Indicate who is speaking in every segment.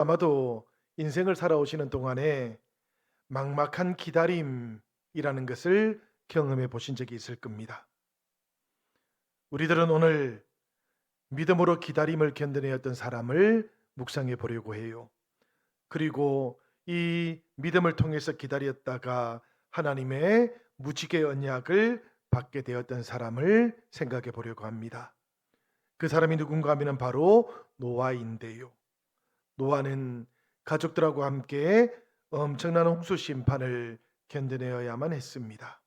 Speaker 1: 아마도 인생을 살아오시는 동안에 막막한 기다림이라는 것을 경험해 보신 적이 있을 겁니다. 우리들은 오늘 믿음으로 기다림을 견뎌내었던 사람을 묵상해 보려고 해요. 그리고 이 믿음을 통해서 기다렸다가 하나님의 무지개 언약을 받게 되었던 사람을 생각해 보려고 합니다. 그 사람이 누군가 하면 바로 노아인데요. 노아는 가족들하고 함께 엄청난 홍수 심판을 견뎌내어야만 했습니다.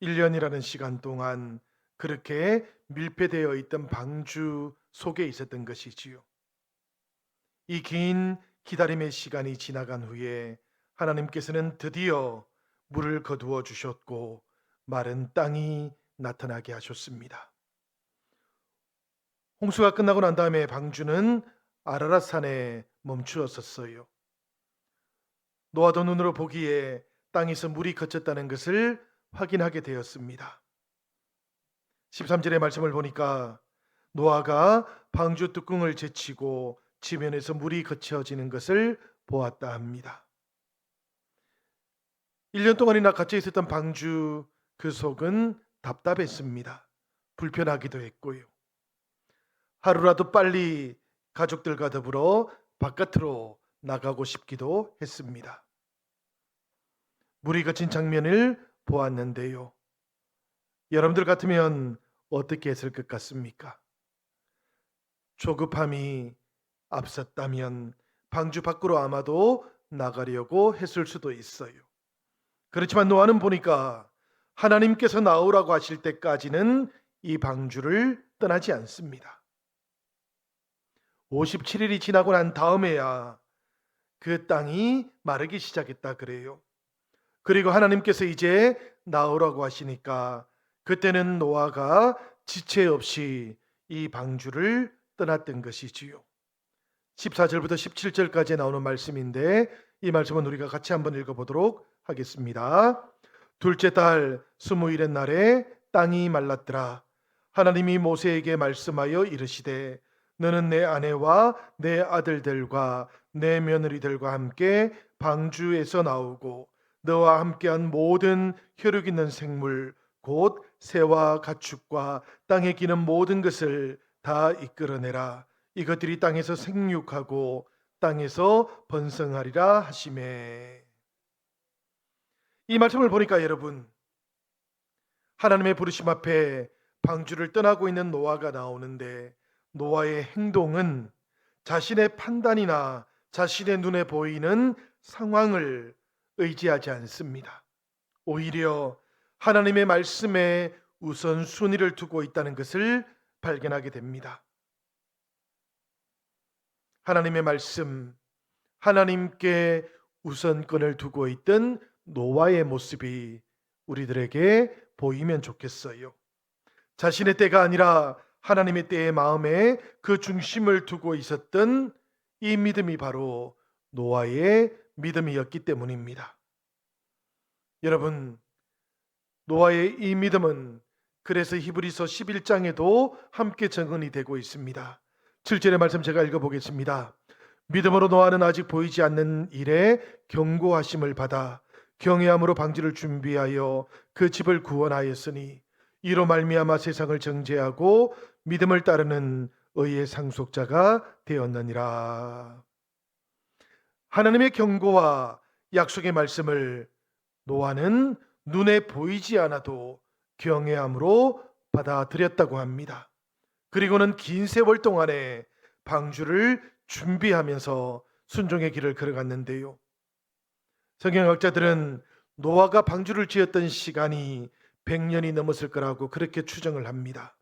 Speaker 1: 1년이라는 시간 동안 그렇게 밀폐되어 있던 방주 속에 있었던 것이지요. 이 긴 기다림의 시간이 지나간 후에 하나님께서는 드디어 물을 거두어 주셨고 마른 땅이 나타나게 하셨습니다. 홍수가 끝나고 난 다음에 방주는 아라랏 산에 멈추었었어요. 노아도 눈으로 보기에 땅에서 물이 그쳤다는 것을 확인하게 되었습니다. 13절의 말씀을 보니까 노아가 방주 뚜껑을 제치고 지면에서 물이 그쳐지는 것을 보았다 합니다. 1년 동안이나 갇혀 있었던 방주 그 속은 답답했습니다. 불편하기도 했고요. 하루라도 빨리 가족들과 더불어 바깥으로 나가고 싶기도 했습니다. 물이 그친 장면을 보았는데요. 여러분들 같으면 어떻게 했을 것 같습니까? 조급함이 앞섰다면 방주 밖으로 아마도 나가려고 했을 수도 있어요. 그렇지만 노아는 보니까 하나님께서 나오라고 하실 때까지는 이 방주를 떠나지 않습니다. 57일이 지나고 난 다음에야 그 땅이 마르기 시작했다 그래요. 그리고 하나님께서 이제 나오라고 하시니까 그때는 노아가 지체 없이 이 방주를 떠났던 것이지요. 14절부터 17절까지 나오는 말씀인데 이 말씀은 우리가 같이 한번 읽어보도록 하겠습니다. 둘째 달 20일의 날에 땅이 말랐더라. 하나님이 모세에게 말씀하여 이르시되 너는 내 아내와 내 아들들과 내 며느리들과 함께 방주에서 나오고 너와 함께한 모든 혈육 있는 생물 곧 새와 가축과 땅에 기는 모든 것을 다 이끌어내라. 이것들이 땅에서 생육하고 땅에서 번성하리라 하시매. 이 말씀을 보니까 여러분, 하나님의 부르심 앞에 방주를 떠나고 있는 노아가 나오는데 노아의 행동은 자신의 판단이나 자신의 눈에 보이는 상황을 의지하지 않습니다. 오히려 하나님의 말씀에 우선순위를 두고 있다는 것을 발견하게 됩니다. 하나님의 말씀, 하나님께 우선권을 두고 있던 노아의 모습이 우리들에게 보이면 좋겠어요. 자신의 때가 아니라 하나님의 때의 마음에 그 중심을 두고 있었던 이 믿음이 바로 노아의 믿음이었기 때문입니다. 여러분, 노아의 이 믿음은 그래서 히브리서 11장에도 함께 증언이 되고 있습니다. 7절의 말씀 제가 읽어보겠습니다. 믿음으로 노아는 아직 보이지 않는 일에 경고하심을 받아 경외함으로 방지를 준비하여 그 집을 구원하였으니 이로 말미암아 세상을 정죄하고 믿음을 따르는 의의 상속자가 되었느니라. 하나님의 경고와 약속의 말씀을 노아는 눈에 보이지 않아도 경외함으로 받아들였다고 합니다. 그리고는 긴 세월 동안에 방주를 준비하면서 순종의 길을 걸어갔는데요. 성경학자들은 노아가 방주를 지었던 시간이 100년이 넘었을 거라고 그렇게 추정을 합니다.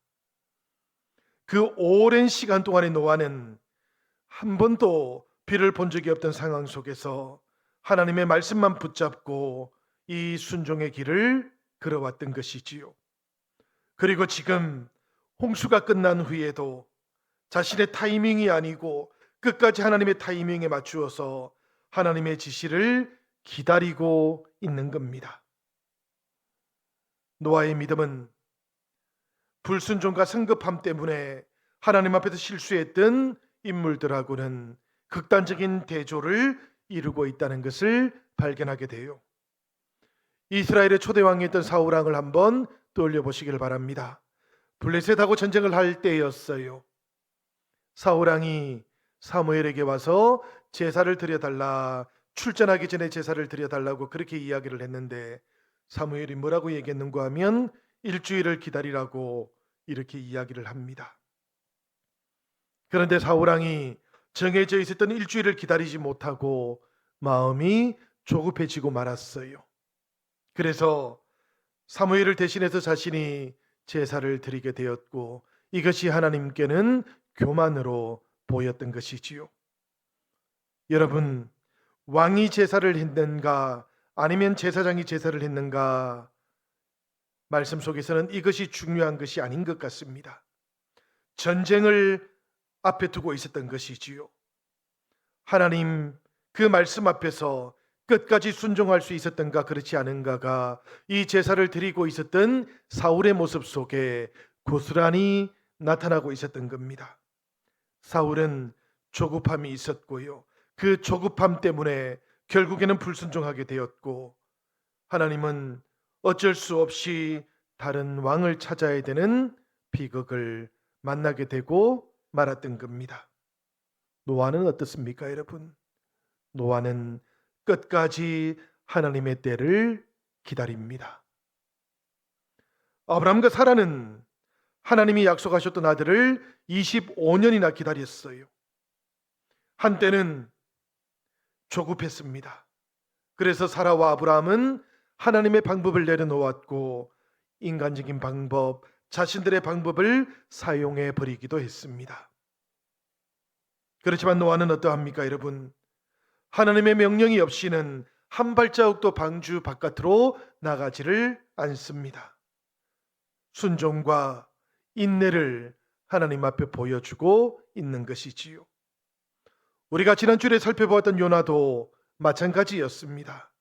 Speaker 1: 그 오랜 시간 동안에 노아는 한 번도 비를 본 적이 없던 상황 속에서 하나님의 말씀만 붙잡고 이 순종의 길을 걸어왔던 것이지요. 그리고 지금 홍수가 끝난 후에도 자신의 타이밍이 아니고 끝까지 하나님의 타이밍에 맞추어서 하나님의 지시를 기다리고 있는 겁니다. 노아의 믿음은 불순종과 성급함 때문에 하나님 앞에서 실수했던 인물들하고는 극단적인 대조를 이루고 있다는 것을 발견하게 돼요. 이스라엘의 초대 왕이었던 사울 왕을 한번 떠올려 보시길 바랍니다. 블레셋하고 전쟁을 할 때였어요. 사울 왕이 사무엘에게 와서 제사를 드려달라, 출전하기 전에 제사를 드려달라고 그렇게 이야기를 했는데 사무엘이 뭐라고 얘기했는가 하면 일주일을 기다리라고 이렇게 이야기를 합니다. 그런데 사울 왕이 정해져 있었던 일주일을 기다리지 못하고 마음이 조급해지고 말았어요. 그래서 사무엘을 대신해서 자신이 제사를 드리게 되었고 이것이 하나님께는 교만으로 보였던 것이지요. 여러분, 왕이 제사를 했는가 아니면 제사장이 제사를 했는가, 말씀 속에서는 이것이 중요한 것이 아닌 것 같습니다. 전쟁을 앞에 두고 있었던 것이지요. 하나님 그 말씀 앞에서 끝까지 순종할 수 있었던가 그렇지 않은가가 이 제사를 드리고 있었던 사울의 모습 속에 고스란히 나타나고 있었던 겁니다. 사울은 조급함이 있었고요. 그 조급함 때문에 결국에는 불순종하게 되었고 하나님은 어쩔 수 없이 다른 왕을 찾아야 되는 비극을 만나게 되고 말았던 겁니다. 노아는 어떻습니까, 여러분? 노아는 끝까지 하나님의 때를 기다립니다. 아브라함과 사라는 하나님이 약속하셨던 아들을 25년이나 기다렸어요. 한때는 조급했습니다. 그래서 사라와 아브라함은 하나님의 방법을 내려놓았고 인간적인 방법, 자신들의 방법을 사용해 버리기도 했습니다. 그렇지만 노아는 어떠합니까, 여러분? 하나님의 명령이 없이는 한 발자국도 방주 바깥으로 나가지를 않습니다. 순종과 인내를 하나님 앞에 보여주고 있는 것이지요. 우리가 지난주에 살펴보았던 요나도 마찬가지였습니다.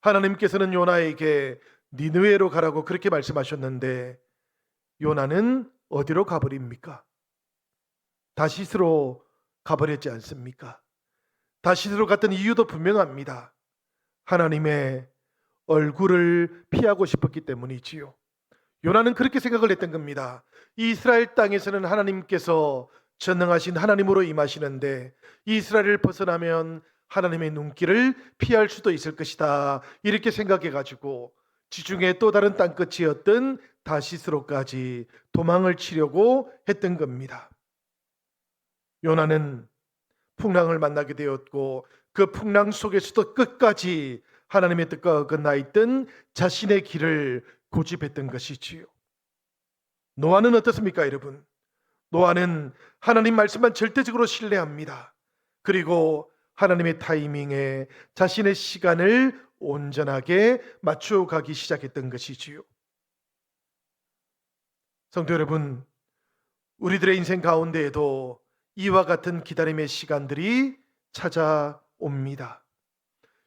Speaker 1: 하나님께서는 요나에게 니느웨로 가라고 그렇게 말씀하셨는데 요나는 어디로 가버립니까? 다시스로 가버렸지 않습니까? 다시스로 갔던 이유도 분명합니다. 하나님의 얼굴을 피하고 싶었기 때문이지요. 요나는 그렇게 생각을 했던 겁니다. 이스라엘 땅에서는 하나님께서 전능하신 하나님으로 임하시는데 이스라엘을 벗어나면 하나님의 눈길을 피할 수도 있을 것이다, 이렇게 생각해가지고 지중해 또 다른 땅끝이었던 다시스로까지 도망을 치려고 했던 겁니다. 요나는 풍랑을 만나게 되었고 그 풍랑 속에서도 끝까지 하나님의 뜻과 어긋나 있던 자신의 길을 고집했던 것이지요. 노아는 어떻습니까, 여러분? 노아는 하나님 말씀만 절대적으로 신뢰합니다. 그리고 하나님의 타이밍에 자신의 시간을 온전하게 맞춰가기 시작했던 것이지요. 성도 여러분, 우리들의 인생 가운데에도 이와 같은 기다림의 시간들이 찾아옵니다.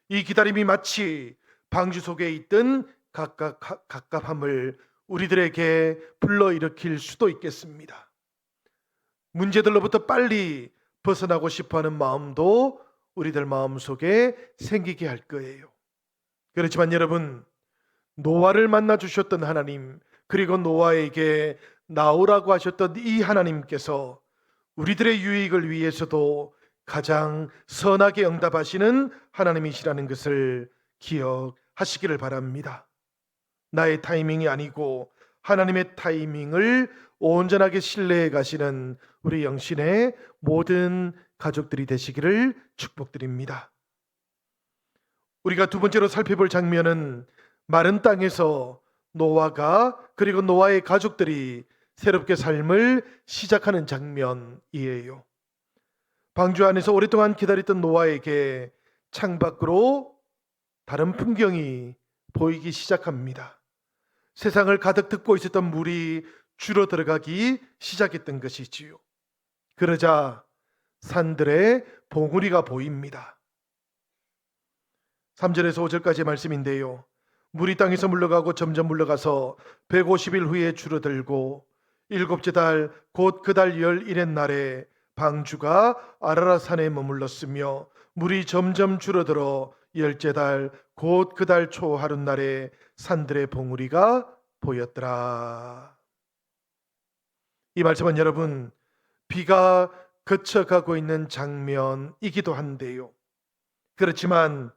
Speaker 1: 이 기다림이 마치 방주 속에 있던 갑갑함을 우리들에게 불러일으킬 수도 있겠습니다. 문제들로부터 빨리 벗어나고 싶어하는 마음도 우리들 마음속에 생기게 할 거예요. 그렇지만 여러분, 노아를 만나 주셨던 하나님, 그리고 노아에게 나오라고 하셨던 이 하나님께서 우리들의 유익을 위해서도 가장 선하게 응답하시는 하나님이시라는 것을 기억하시기를 바랍니다. 나의 타이밍이 아니고 하나님의 타이밍을 온전하게 신뢰해 가시는 우리 영신의 모든 가족들이 되시기를 축복드립니다. 우리가 두 번째로 살펴볼 장면은 마른 땅에서 노아가 그리고 노아의 가족들이 새롭게 삶을 시작하는 장면이에요. 방주 안에서 오랫동안 기다렸던 노아에게 창밖으로 다른 풍경이 보이기 시작합니다. 세상을 가득 덮고 있었던 물이 줄어 들어가기 시작했던 것이지요. 그러자 산들의 봉우리가 보입니다. 3절에서 5절까지의 말씀인데요. 물이 땅에서 물러가고 점점 물러가서 150일 후에 줄어들고 일곱째 달 곧 그 달 11의 날에 방주가 아라라산에 머물렀으며 물이 점점 줄어들어 열째 달 곧 그 달 초 하룻날에 산들의 봉우리가 보였더라. 이 말씀은 여러분, 비가 그쳐가고 있는 장면이기도 한데요. 그렇지만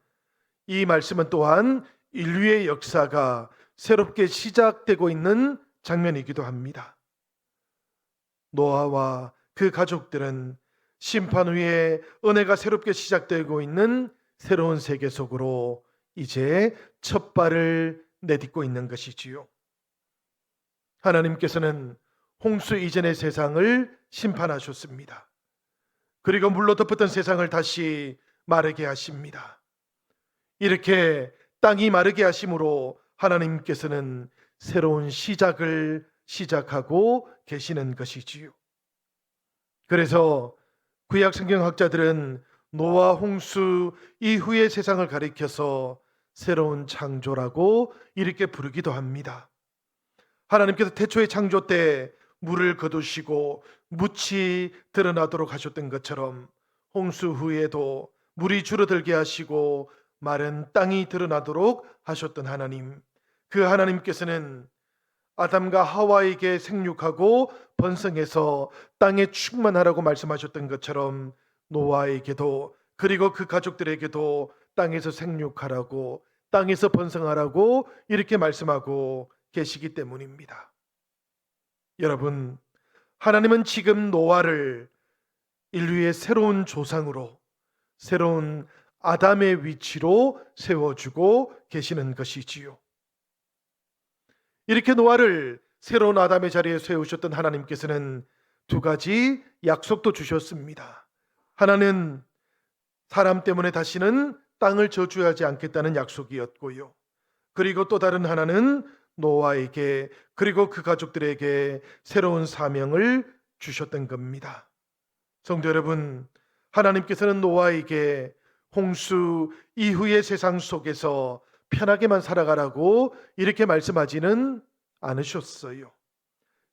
Speaker 1: 이 말씀은 또한 인류의 역사가 새롭게 시작되고 있는 장면이기도 합니다. 노아와 그 가족들은 심판 후에 은혜가 새롭게 시작되고 있는 새로운 세계 속으로 이제 첫 발을 내딛고 있는 것이지요. 하나님께서는 홍수 이전의 세상을 심판하셨습니다. 그리고 물로 덮었던 세상을 다시 마르게 하십니다. 이렇게 땅이 마르게 하심으로 하나님께서는 새로운 시작을 시작하고 계시는 것이지요. 그래서 구약 성경학자들은 노아 홍수 이후의 세상을 가리켜서 새로운 창조라고 이렇게 부르기도 합니다. 하나님께서 태초의 창조 때 물을 거두시고 묻이 드러나도록 하셨던 것처럼 홍수 후에도 물이 줄어들게 하시고 마른 땅이 드러나도록 하셨던 하나님, 그 하나님께서는 아담과 하와에게 생육하고 번성해서 땅에 충만하라고 말씀하셨던 것처럼 노아에게도, 그리고 그 가족들에게도 땅에서 생육하라고, 땅에서 번성하라고 이렇게 말씀하고 계시기 때문입니다. 여러분, 하나님은 지금 노아를 인류의 새로운 조상으로, 새로운 아담의 위치로 세워주고 계시는 것이지요. 이렇게 노아를 새로운 아담의 자리에 세우셨던 하나님께서는 두 가지 약속도 주셨습니다. 하나는 사람 때문에 다시는 땅을 저주하지 않겠다는 약속이었고요. 그리고 또 다른 하나는 노아에게, 그리고 그 가족들에게 새로운 사명을 주셨던 겁니다. 성도 여러분, 하나님께서는 노아에게 홍수 이후의 세상 속에서 편하게만 살아가라고 이렇게 말씀하지는 않으셨어요.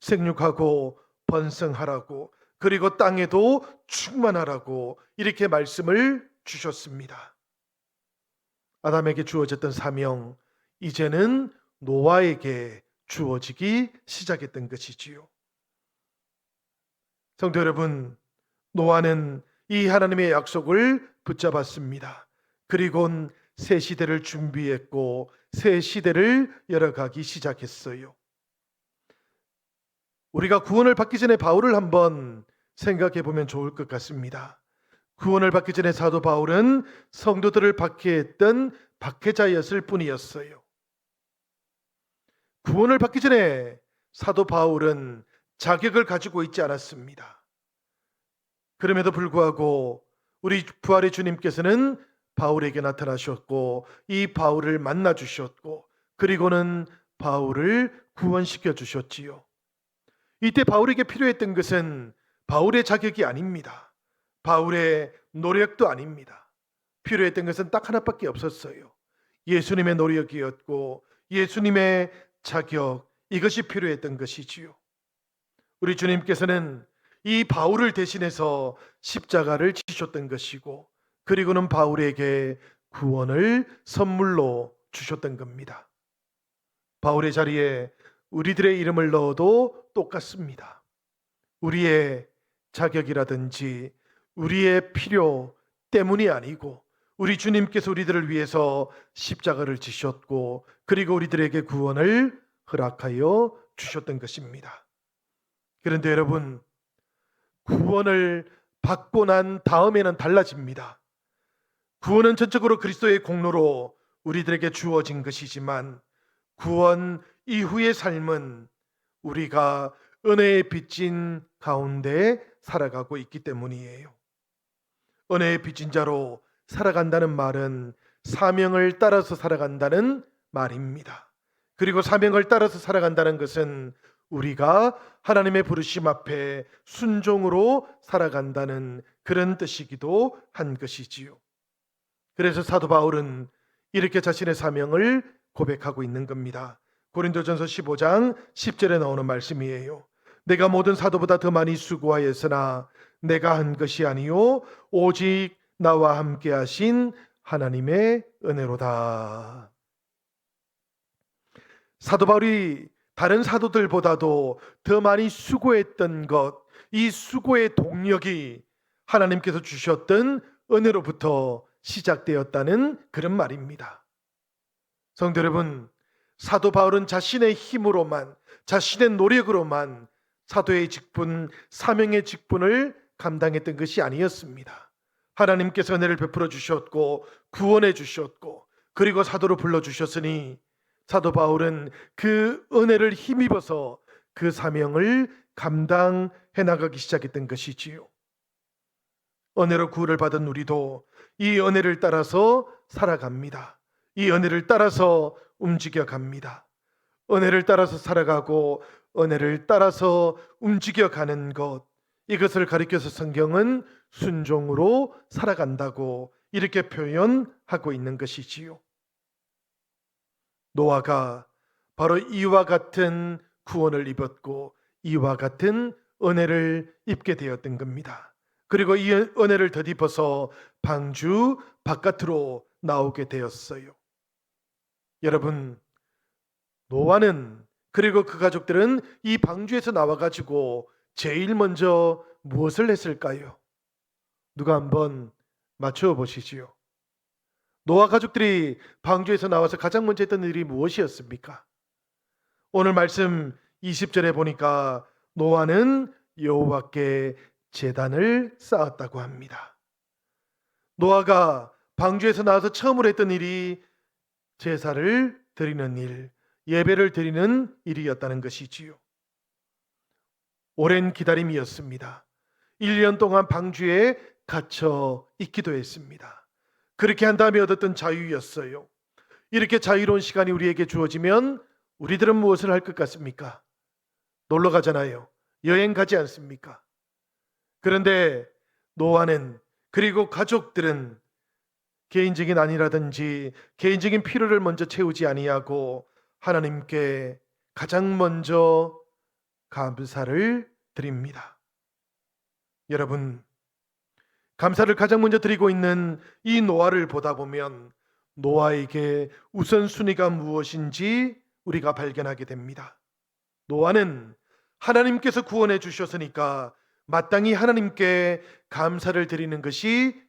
Speaker 1: 생육하고 번성하라고, 그리고 땅에도 충만하라고 이렇게 말씀을 주셨습니다. 아담에게 주어졌던 사명, 이제는 노아에게 주어지기 시작했던 것이지요. 성도 여러분, 노아는 이 하나님의 약속을 붙잡았습니다. 그리고 새 시대를 준비했고 새 시대를 열어가기 시작했어요. 우리가 구원을 받기 전에 바울을 한번 생각해 보면 좋을 것 같습니다. 구원을 받기 전에 사도 바울은 성도들을 박해했던 박해자였을 뿐이었어요. 구원을 받기 전에 사도 바울은 자격을 가지고 있지 않았습니다. 그럼에도 불구하고 우리 부활의 주님께서는 바울에게 나타나셨고 이 바울을 만나 주셨고, 그리고는 바울을 구원시켜 주셨지요. 이때 바울에게 필요했던 것은 바울의 자격이 아닙니다. 바울의 노력도 아닙니다. 필요했던 것은 딱 하나밖에 없었어요. 예수님의 노력이었고 예수님의 자격, 이것이 필요했던 것이지요. 우리 주님께서는 이 바울을 대신해서 십자가를 지셨던 것이고, 그리고는 바울에게 구원을 선물로 주셨던 겁니다. 바울의 자리에 우리들의 이름을 넣어도 똑같습니다. 우리의 자격이라든지 우리의 필요 때문이 아니고 우리 주님께서 우리들을 위해서 십자가를 지셨고 그리고 우리들에게 구원을 허락하여 주셨던 것입니다. 그런데 여러분, 구원을 받고 난 다음에는 달라집니다. 구원은 전적으로 그리스도의 공로로 우리들에게 주어진 것이지만 구원 이후의 삶은 우리가 은혜의 빚진 가운데 살아가고 있기 때문이에요. 은혜의 빚진 자로 살아간다는 말은 사명을 따라서 살아간다는 말입니다. 그리고 사명을 따라서 살아간다는 것은 우리가 하나님의 부르심 앞에 순종으로 살아간다는 그런 뜻이기도 한 것이지요. 그래서 사도 바울은 이렇게 자신의 사명을 고백하고 있는 겁니다. 고린도전서 15장 10절에 나오는 말씀이에요. 내가 모든 사도보다 더 많이 수고하였으나 내가 한 것이 아니요 오직 나와 함께 하신 하나님의 은혜로다. 사도 바울이 다른 사도들보다도 더 많이 수고했던 것, 이 수고의 동력이 하나님께서 주셨던 은혜로부터 시작되었다는 그런 말입니다. 성도 여러분, 사도 바울은 자신의 힘으로만, 자신의 노력으로만 사도의 직분, 사명의 직분을 감당했던 것이 아니었습니다. 하나님께서 은혜를 베풀어 주셨고 구원해 주셨고 그리고 사도로 불러 주셨으니 사도 바울은 그 은혜를 힘입어서 그 사명을 감당해 나가기 시작했던 것이지요. 은혜로 구원을 받은 우리도 이 은혜를 따라서 살아갑니다. 이 은혜를 따라서 움직여 갑니다. 은혜를 따라서 살아가고 은혜를 따라서 움직여 가는 것, 이것을 가리켜서 성경은 순종으로 살아간다고 이렇게 표현하고 있는 것이지요. 노아가 바로 이와 같은 구원을 입었고 이와 같은 은혜를 입게 되었던 겁니다. 그리고 이 은혜를 덧입어서 방주 바깥으로 나오게 되었어요. 여러분, 노아는 그리고 그 가족들은 이 방주에서 나와가지고 제일 먼저 무엇을 했을까요? 누가 한번 맞춰 보시지요. 노아 가족들이 방주에서 나와서 가장 먼저 했던 일이 무엇이었습니까? 오늘 말씀 20절에 보니까 노아는 여호와께 제단을 쌓았다고 합니다. 노아가 방주에서 나와서 처음으로 했던 일이 제사를 드리는 일, 예배를 드리는 일이었다는 것이지요. 오랜 기다림이었습니다. 1년 동안 방주에 갇혀 있기도 했습니다. 그렇게 한 다음에 얻었던 자유였어요. 이렇게 자유로운 시간이 우리에게 주어지면 우리들은 무엇을 할 것 같습니까? 놀러 가잖아요. 여행 가지 않습니까? 그런데 노아는 그리고 가족들은 개인적인 안이라든지 개인적인 필요를 먼저 채우지 아니하고 하나님께 가장 먼저 감사를 드립니다. 여러분, 감사를 가장 먼저 드리고 있는 이 노아를 보다 보면 노아에게 우선순위가 무엇인지 우리가 발견하게 됩니다. 노아는 하나님께서 구원해 주셨으니까 마땅히 하나님께 감사를 드리는 것이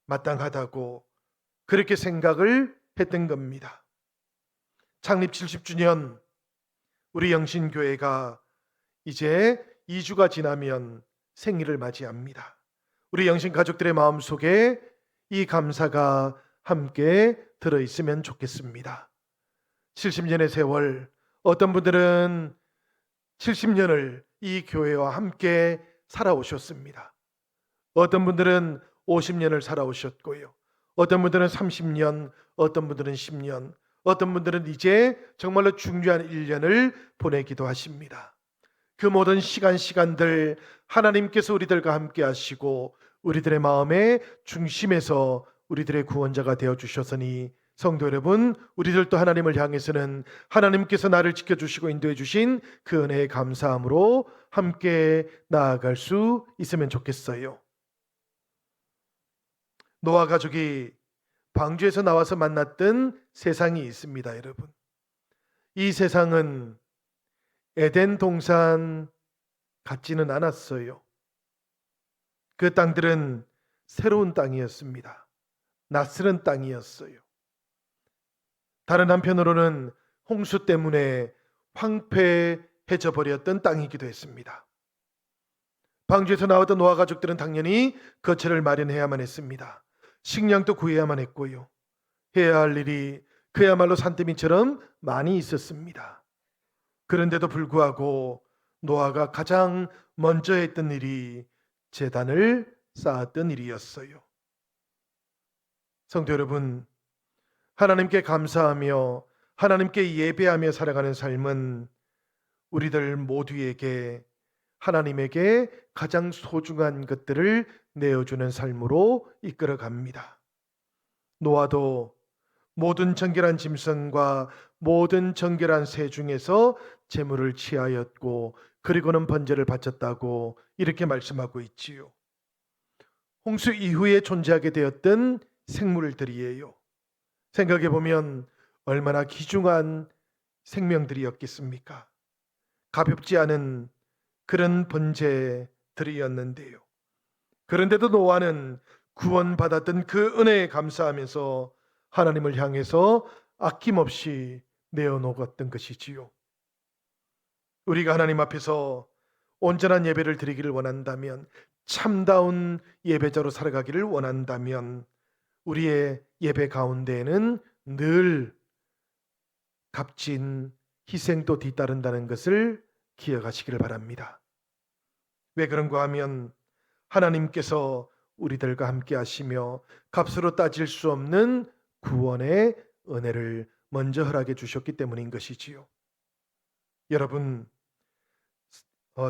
Speaker 1: 마땅하다고 그렇게 생각을 했던 겁니다. 창립 70주년 우리 영신교회가 이제 2주가 지나면 생일을 맞이합니다. 우리 영신 가족들의 마음속에 이 감사가 함께 들어있으면 좋겠습니다. 70년의 세월, 어떤 분들은 70년을 이 교회와 함께 살아오셨습니다. 어떤 분들은 50년을 살아오셨고요. 어떤 분들은 30년, 어떤 분들은 10년, 어떤 분들은 이제 정말로 중요한 1년을 보내기도 하십니다. 그 모든 시간들 하나님께서 우리들과 함께 하시고 우리들의 마음의 중심에서 우리들의 구원자가 되어주셨으니 성도 여러분, 우리들도 하나님을 향해서는 하나님께서 나를 지켜주시고 인도해 주신 그 은혜에 감사함으로 함께 나아갈 수 있으면 좋겠어요. 노아 가족이 방주에서 나와서 만났던 세상이 있습니다, 여러분. 이 세상은 에덴 동산 같지는 않았어요. 그 땅들은 새로운 땅이었습니다. 낯설은 땅이었어요. 다른 한편으로는 홍수 때문에 황폐해져 버렸던 땅이기도 했습니다. 방주에서 나왔던 노아 가족들은 당연히 거처를 마련해야만 했습니다. 식량도 구해야만 했고요. 해야 할 일이 그야말로 산더미처럼 많이 있었습니다. 그런데도 불구하고 노아가 가장 먼저 했던 일이 제단을 쌓았던 일이었어요. 성도 여러분, 하나님께 감사하며 하나님께 예배하며 살아가는 삶은 우리들 모두에게 하나님에게 가장 소중한 것들을 내어주는 삶으로 이끌어갑니다. 노아도 모든 정결한 짐승과 모든 정결한 새 중에서 제물을 취하였고 그리고는 번제를 바쳤다고 이렇게 말씀하고 있지요. 홍수 이후에 존재하게 되었던 생물들이에요. 생각해 보면 얼마나 귀중한 생명들이었겠습니까? 가볍지 않은 그런 번제들이었는데요. 그런데도 노아는 구원받았던 그 은혜에 감사하면서 하나님을 향해서 아낌없이 내어놓았던 것이지요. 우리가 하나님 앞에서 온전한 예배를 드리기를 원한다면, 참다운 예배자로 살아가기를 원한다면 우리의 예배 가운데에는 늘 값진 희생도 뒤따른다는 것을 기억하시기를 바랍니다. 왜 그런가 하면 하나님께서 우리들과 함께 하시며 값으로 따질 수 없는 구원의 은혜를 먼저 허락해 주셨기 때문인 것이지요. 여러분,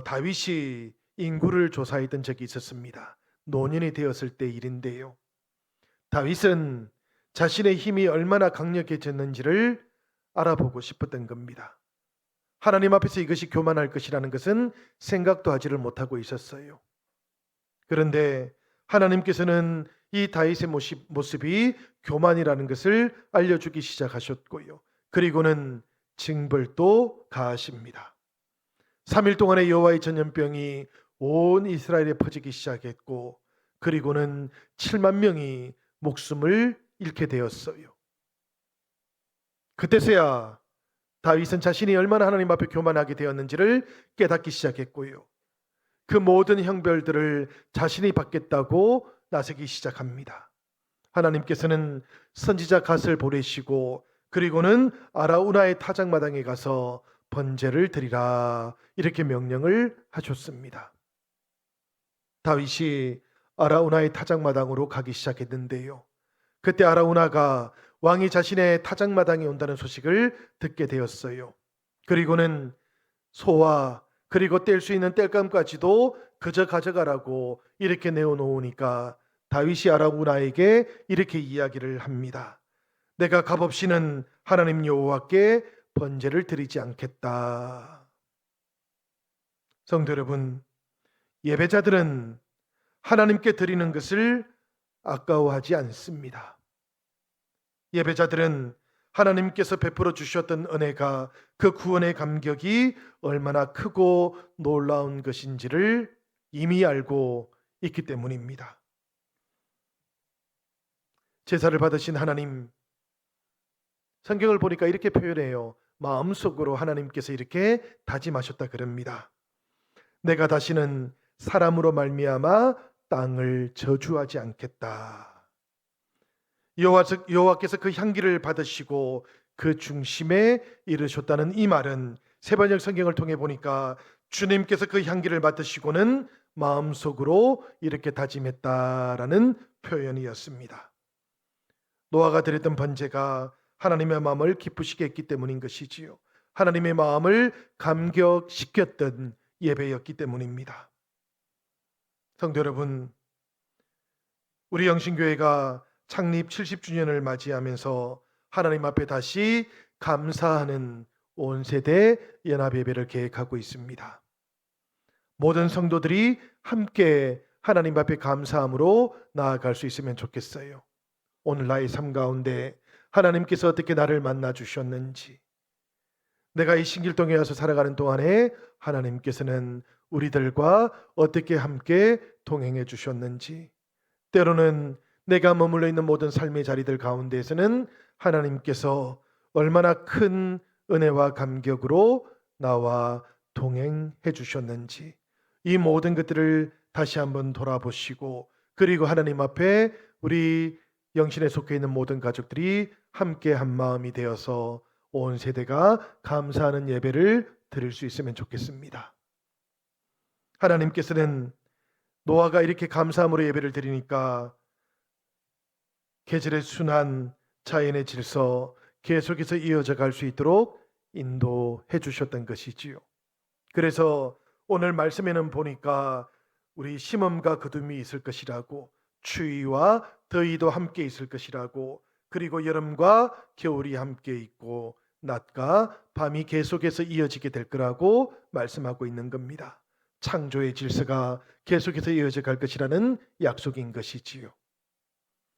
Speaker 1: 다윗이 인구를 조사했던 적이 있었습니다. 노년이 되었을 때 일인데요. 다윗은 자신의 힘이 얼마나 강력해졌는지를 알아보고 싶었던 겁니다. 하나님 앞에서 이것이 교만할 것이라는 것은 생각도 하지를 못하고 있었어요. 그런데 하나님께서는 이 다윗의 모습이 교만이라는 것을 알려주기 시작하셨고요. 그리고는 징벌도 가하십니다. 3일 동안의 여호와의 전염병이 온 이스라엘에 퍼지기 시작했고, 그리고는 7만 명이 목숨을 잃게 되었어요. 그때서야 다윗은 자신이 얼마나 하나님 앞에 교만하게 되었는지를 깨닫기 시작했고요. 그 모든 형벌들을 자신이 받겠다고 나서기 시작합니다. 하나님께서는 선지자 갓을 보내시고, 그리고는 아라우나의 타작마당에 가서 번제를 드리라 이렇게 명령을 하셨습니다. 다윗이 아라우나의 타작마당으로 가기 시작했는데요. 그때 아라우나가 왕이 자신의 타작마당에 온다는 소식을 듣게 되었어요. 그리고는 소와 그리고 뗄 수 있는 땔감까지도 그저 가져가라고 이렇게 내어놓으니까 다윗이 아라우나에게 이렇게 이야기를 합니다. 내가 값없이는 하나님 여호와께 번제를 드리지 않겠다. 성도 여러분, 예배자들은 하나님께 드리는 것을 아까워하지 않습니다. 예배자들은 하나님께서 베풀어 주셨던 은혜가, 그 구원의 감격이 얼마나 크고 놀라운 것인지를 이미 알고 있기 때문입니다. 제사를 받으신 하나님, 성경을 보니까 이렇게 표현해요. 마음속으로 하나님께서 이렇게 다짐하셨다 그럽니다. 내가 다시는 사람으로 말미암아 땅을 저주하지 않겠다. 여호와께서 그 향기를 받으시고 그 중심에 이르셨다는 이 말은 세번역 성경을 통해 보니까 주님께서 그 향기를 맡으시고는 마음속으로 이렇게 다짐했다라는 표현이었습니다. 노아가 드렸던 번제가 하나님의 마음을 기쁘시게 했기 때문인 것이지요. 하나님의 마음을 감격시켰던 예배였기 때문입니다. 성도 여러분, 우리 영신교회가 창립 70주년을 맞이하면서 하나님 앞에 다시 감사하는 온 세대 연합 예배를 계획하고 있습니다. 모든 성도들이 함께 하나님 앞에 감사함으로 나아갈 수 있으면 좋겠어요. 오늘 나의 삶 가운데 하나님께서 어떻게 나를 만나 주셨는지, 내가 이 신길동에 와서 살아가는 동안에 하나님께서는 우리들과 어떻게 함께 동행해 주셨는지, 때로는 내가 머물러 있는 모든 삶의 자리들 가운데에서는 하나님께서 얼마나 큰 은혜와 감격으로 나와 동행해 주셨는지, 이 모든 것들을 다시 한번 돌아보시고, 그리고 하나님 앞에 우리 영신에 속해 있는 모든 가족들이 함께 한 마음이 되어서 온 세대가 감사하는 예배를 드릴 수 있으면 좋겠습니다. 하나님께서는 노아가 이렇게 감사함으로 예배를 드리니까 계절의 순환, 자연의 질서 계속해서 이어져 갈 수 있도록 인도해 주셨던 것이지요. 그래서 오늘 말씀에는 보니까 우리 심음과 거둠이 있을 것이라고, 추위와 더위도 함께 있을 것이라고, 그리고 여름과 겨울이 함께 있고 낮과 밤이 계속해서 이어지게 될 거라고 말씀하고 있는 겁니다. 창조의 질서가 계속해서 이어져 갈 것이라는 약속인 것이지요.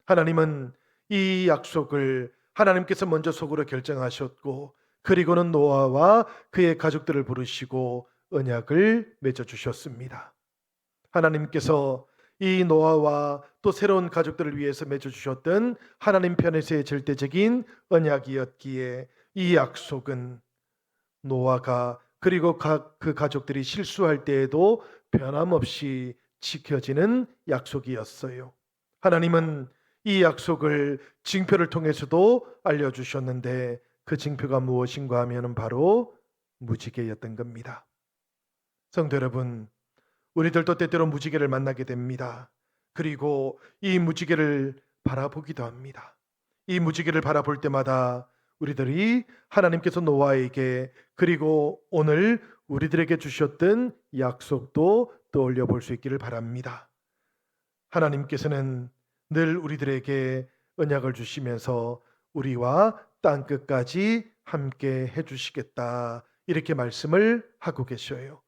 Speaker 1: 하나님은 이 약속을 하나님께서 먼저 속으로 결정하셨고, 그리고는 노아와 그의 가족들을 부르시고 언약을 맺어 주셨습니다. 하나님께서 이 노아와 또 새로운 가족들을 위해서 맺어 주셨던 하나님 편에서의 절대적인 언약이었기에, 이 약속은 노아가 그리고 그 가족들이 실수할 때에도 변함없이 지켜지는 약속이었어요. 하나님은 이 약속을 징표를 통해서도 알려주셨는데, 그 징표가 무엇인가 하면 바로 무지개였던 겁니다. 성도 여러분, 우리들도 때때로 무지개를 만나게 됩니다. 그리고 이 무지개를 바라보기도 합니다. 이 무지개를 바라볼 때마다 우리들이 하나님께서 노아에게 그리고 오늘 우리들에게 주셨던 약속도 떠올려 볼 수 있기를 바랍니다. 하나님께서는 늘 우리들에게 언약을 주시면서 우리와 땅 끝까지 함께 해주시겠다, 이렇게 말씀을 하고 계셔요.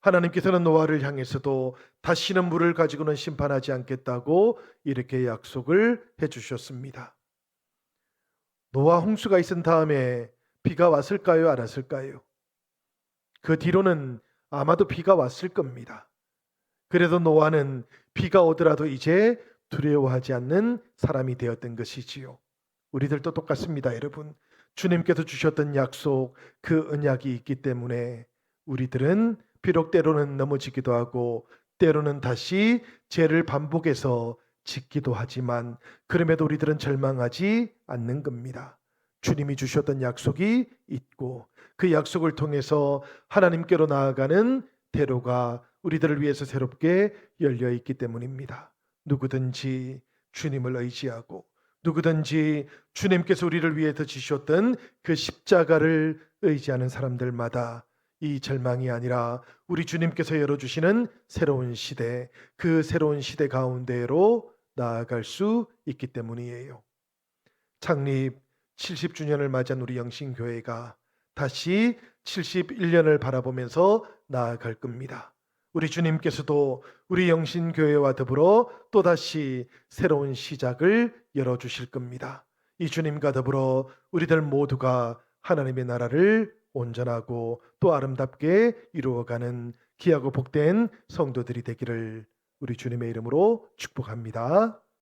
Speaker 1: 하나님께서는 노아를 향해서도 다시는 물을 가지고는 심판하지 않겠다고 이렇게 약속을 해주셨습니다. 노아 홍수가 있은 다음에 비가 왔을까요? 안 왔을까요? 그 뒤로는 아마도 비가 왔을 겁니다. 그래도 노아는 비가 오더라도 이제 두려워하지 않는 사람이 되었던 것이지요. 우리들도 똑같습니다, 여러분. 주님께서 주셨던 약속, 그 언약이 있기 때문에 우리들은 비록 때로는 넘어지기도 하고 때로는 다시 죄를 반복해서 짓기도 하지만, 그럼에도 우리들은 절망하지 않는 겁니다. 주님이 주셨던 약속이 있고 그 약속을 통해서 하나님께로 나아가는 대로가 우리들을 위해서 새롭게 열려 있기 때문입니다. 누구든지 주님을 의지하고 누구든지 주님께서 우리를 위해 더 지셨던 그 십자가를 의지하는 사람들마다 이 절망이 아니라 우리 주님께서 열어주시는 새로운 시대, 그 새로운 시대 가운데로 나아갈 수 있기 때문이에요. 창립 70주년을 맞이한 우리 영신교회가 다시 71년을 바라보면서 나아갈 겁니다. 우리 주님께서도 우리 영신교회와 더불어 또다시 새로운 시작을 열어주실 겁니다. 이 주님과 더불어 우리들 모두가 하나님의 나라를 온전하고 또 아름답게 이루어가는 귀하고 복된 성도들이 되기를 우리 주님의 이름으로 축복합니다.